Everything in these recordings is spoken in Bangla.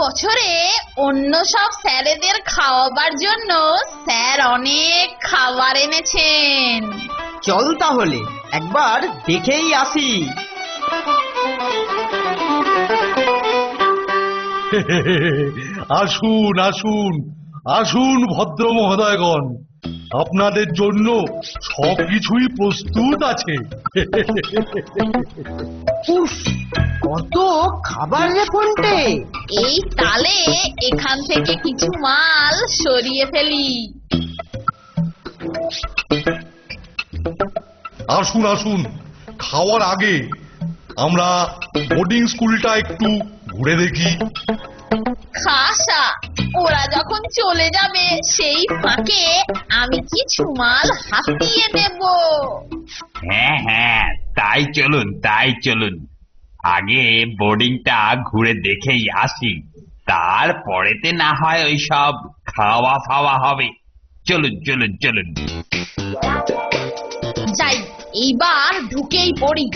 বছরে অন্য সব স্যারেদের খাওয়াবার জন্য স্যার অনেক খাবার এনেছেন। চল তাহলে একবার দেখেই আসি। আসুন আসুন আসুন ভদ্র মহোদয়গণ, আপনাদের জন্য সবকিছুই প্রস্তুত আছে। উফ, কত খাবার রে ফোনটে। এই তালে এখান থেকে কিছু মাল সরিয়ে ফেলি। আসুন আসুন, খাওয়ার আগে আমরা বোর্ডিং স্কুলটা একটু ঘুরে দেখি। খাসা, ওরা যখন চলে যাবে সেই ফাঁকে আমি কিছু মাল হাতিয়ে দেব। হ্যাঁ হ্যাঁ, তাই চলুন। আগে বোর্ডিংটা ঘুরে দেখেই আসি, তারপরেতে না হয় ওই সব খাওয়া ফাওয়া হবে। চলুন। যাই, এইবার ঢুকেই পড়ি।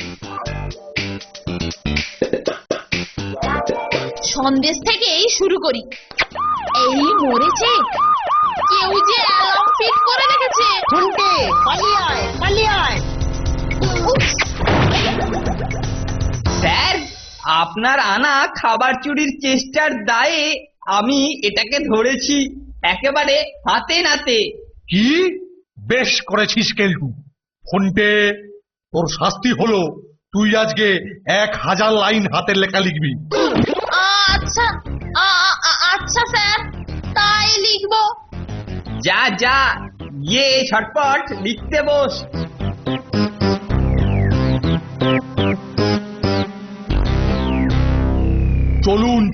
সন্দেশ থেকেই শুরু করি। এই মরেছে, কেউ যে অ্যালার্ম ফিট করে রেখেছে। ফোনটে পালিয়ে আয়। উফ, স্যার, আপনার আনা খাবার চুরির চেষ্টার দায়ে আমি এটাকে ধরেছি একেবারে হাতে নাতে। কি বেশ করেছিস কেলটু। ফোনটে, তোর শাস্তি হলো তুই আজকে 1000 লাইন হাতের লেখা লিখবি। আচ্ছা আচ্ছা স্যার, তাই লিখবো। যা গিয়ে ঝটপট লিখতে বস।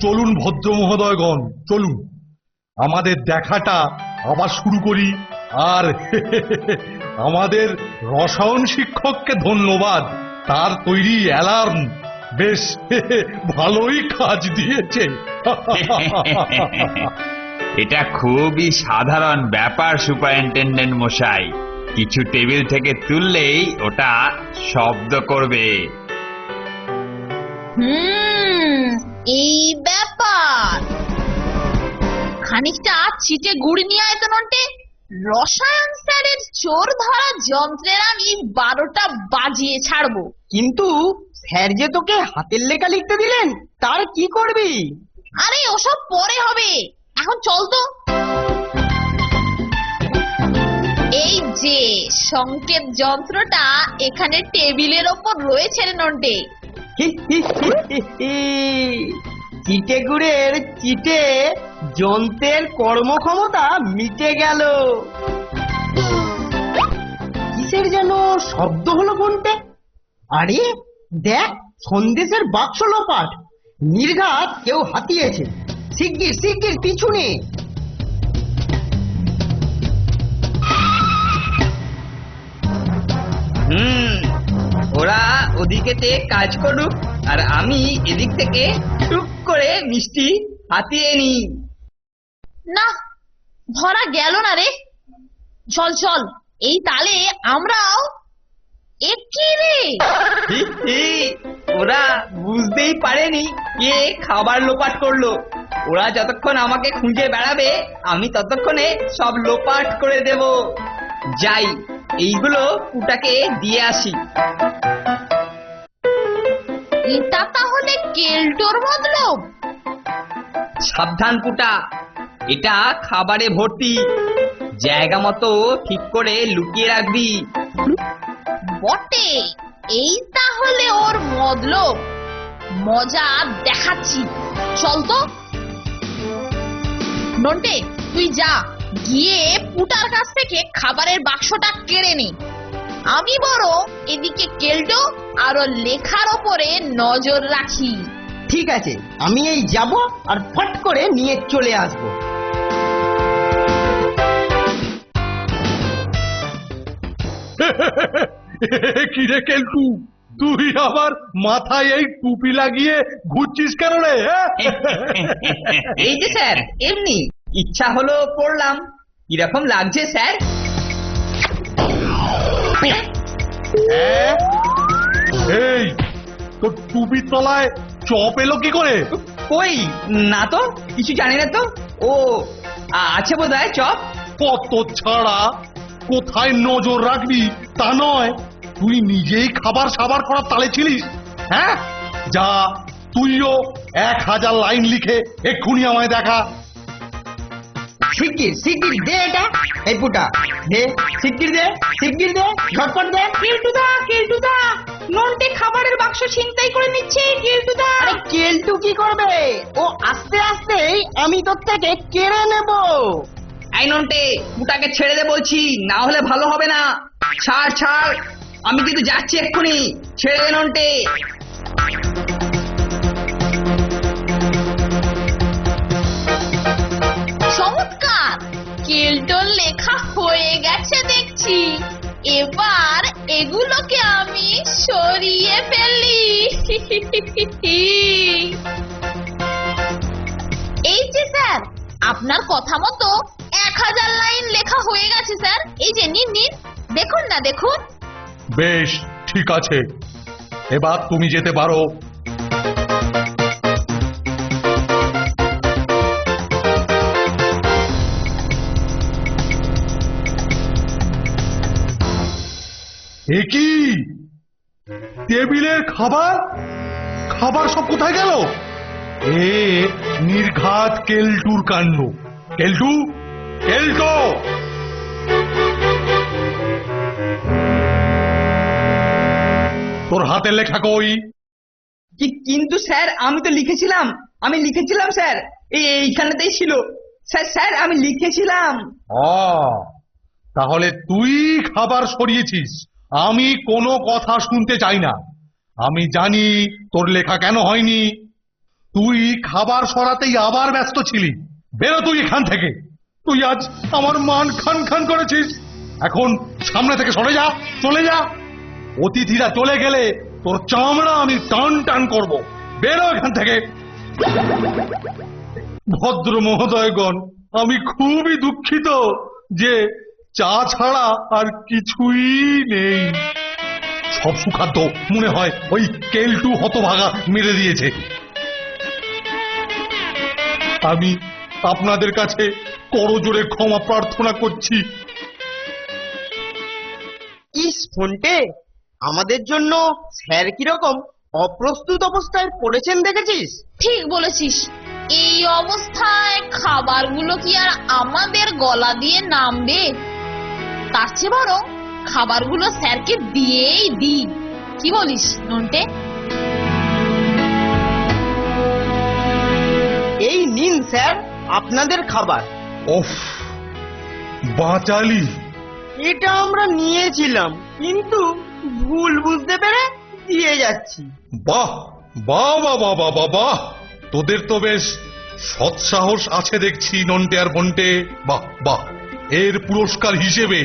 চলুন ভদ্র মহোদয়গণ, চলুন আমাদের দেখাটা আবার শুরু করি। আর আমাদের রসায়ন শিক্ষককে ধন্যবাদ, তার তৈরি অ্যালার্ম বেশ ভালোই কাজ দিয়েছে। এটা খুবই সাধারণ ব্যাপার সুপারিনটেনডেন্ট মশাই, কিছু টেবিল থেকে তুললেই ওটা শব্দ করবে। এই ব্যাপার। খানিকটা ছিটে গুড় নিয়ে আয় তো নন্টে। রসায়ন স্যারের চোর ধরা যন্ত্রের আমি 12টা বাজিয়ে ছাড়বো। কিন্তু স্যার যে তোকে হাতের লেখা লিখতে দিলেন, তার কি করবি? আরে ওসব পরে হবে, এখন চল তো। এই যে সংকেত যন্ত্রটা এখানে টেবিলের ওপর রয়েছে রে নন্টে। চিটে গুড়ের চিটে যন্ত্রের কর্মক্ষমতা মিটে গেল। কিসের যেন শব্দ হলো ফোনটে। আরে দেখ, সন্দেশের বাক্স লোপাট, নির্ঘাত কেউ হাতিয়েছে। শিগগির পিছনে। ওরা ওদিকেতে কাজ করুক, আর আমি এদিক থেকে টুক করে মিষ্টি হাতিয়ে নি। না, ধরা গেল না রে। চল, এই তালে আমরাও। কি রে, ওরা বুঝতেই পারেনি কে খাবার লোপাট করলো। ওরা যতক্ষণ আমাকে খুঁজে বেড়াবে, আমি ততক্ষণে সব লোপাট করে দেব। যাই, এইগুলো পুটাকে দিয়ে আসি। এটা তাহলে কেলটোর মতলব। সাবধান পুটা, এটা খাবারে ভর্তি, জায়গা মতো ঠিক করে লুকিয়ে রাখবি। বটে, এই তাহলে ওর মতলব। মজা দেখাচ্ছি, চল তো। নন্টে, তুই যা, গিয়ে পুটার কাছ থেকে খাবারের বাক্সটা কেড়ে নে। আমি বরং এদিকে কেলটো আর ওর লেখার ওপরে নজর রাখি। ঠিক আছে, আমি এই যাব আর ফট করে নিয়ে চলে আসবো। কি রে কেলটু, তুই আবার মাথায় এই টুপি লাগিয়ে ঘুরছিস কেন রে? এই যে স্যার, এমনি ইচ্ছা হলো পড়লাম। কিরকম লাগছে স্যার? এই তোর টুপির তলায় চপ এলো কি করে? কই না তো, কিছু জানি না তো। ও আছে বোধহয় চপ। কত ছাড়া কোথায় নজর রাখবি তা নয়, তুই নিজেই খাবার সাবার করার তালে ছিলিস। হ্যাঁ, যা তুইও 1000 লাইন লিখে এক্ষুনি আমায় দেখা। শিগগির শিগগির দে এটা। এই পুটা দে, শিগগির দে, শিগগির দে, ঝটপট দে। কেলটুদা নন্টে খাবারের বাক্স ছিনতাই করে নিচ্ছে। কেলটুদা আরে কেলটু কি করবে? ও আস্তে আস্তেই আমি তোর থেকে কেড়ে নেব। এই নন্টে, পুটাকে ছেড়ে দে বলছি, না হলে ভালো হবে না। ছাড় ছাড়, আমি কিন্তু যাচ্ছি এক্ষুনি, ছেড়ে দে নন্টে। চমৎকার, কেলটোর লেখা হয়ে গেছে দেখছি। এবার এগুলোকে আমি সরিয়ে ফেলি। এই যে স্যার, আপনার কথা মতো 1000 লাইন লেখা হয়ে গেছে স্যার। এই যে নিন নিন, দেখুন না দেখুন। বেশ, ঠিক আছে, এবার তুমি যেতে পারো। এ কি, টেবিলের খাবার খাবার সব কোথায় গেল? এ নির্ঘাত কেলটুর কাণ্ড। কেলটু, কেলটো! তোর হাতের লেখা কই? কিন্তু স্যার, আমি তো লিখেছিলাম, স্যার, এইখানেতেই ছিল। স্যার স্যার আমি লিখেছিলাম। তাহলে তুই খাবার সরিয়েছিস, আমি কোনো কথা শুনতে চাই না। আমি জানি তোর লেখা কেন হয়নি। তুই খাবার সরাতেই আবার ব্যস্ত ছিলি। বেরো তুই এখান থেকে। তুই আজ আমার মান খান খান করেছিস। এখন সামনে থেকে সরে যা, চলে যা। অতিথিরা চলে গেলে তোর চামড়া আমি টান টান করব। বেরো এখান থেকে। ভদ্র মহোদয়গণ, আমি খুবই দুঃখিত যে চা ছাড়া আর কিছুই নেই। সব সুখাদ্য মনে হয় ওই কেলটু হতভাগা মেরে দিয়েছে। আমি আপনাদের কাছে করজোড়ে ক্ষমা প্রার্থনা করছি। ইস ফোনটে, আমাদের জন্য স্যার কিরকম অপ্রস্তুত অবস্থায় পড়েছেন দেখেছিস? ঠিক বলেছিস। এই অবস্থায় খাবারগুলো কি আর আমাদের গলা দিয়ে নামবে? তার চেয়ে বরং খাবারগুলো স্যারকে দিয়েই দিই। কি বলিস নন্টে? এই নিন স্যার আপনাদের খাবার। ওফ, বাঁচালি। এটা আমরা নিয়েছিলাম, কিন্তু ভুল বুঝতে পেরে দিয়ে যাচ্ছি। বাহ বাহ বাহ বাহ বাহ বাহ বাহ, তোদের তো বেশ সৎসাহস আছে দেখছি নন্টে আর বন্টে। বাহ বাহ, এর পুরস্কার হিসেবে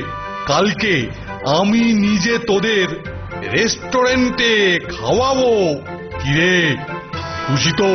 কালকে আমি নিজে তোদের রেস্টুরেন্টে খাওয়াবো। কিরে, খুশি তো?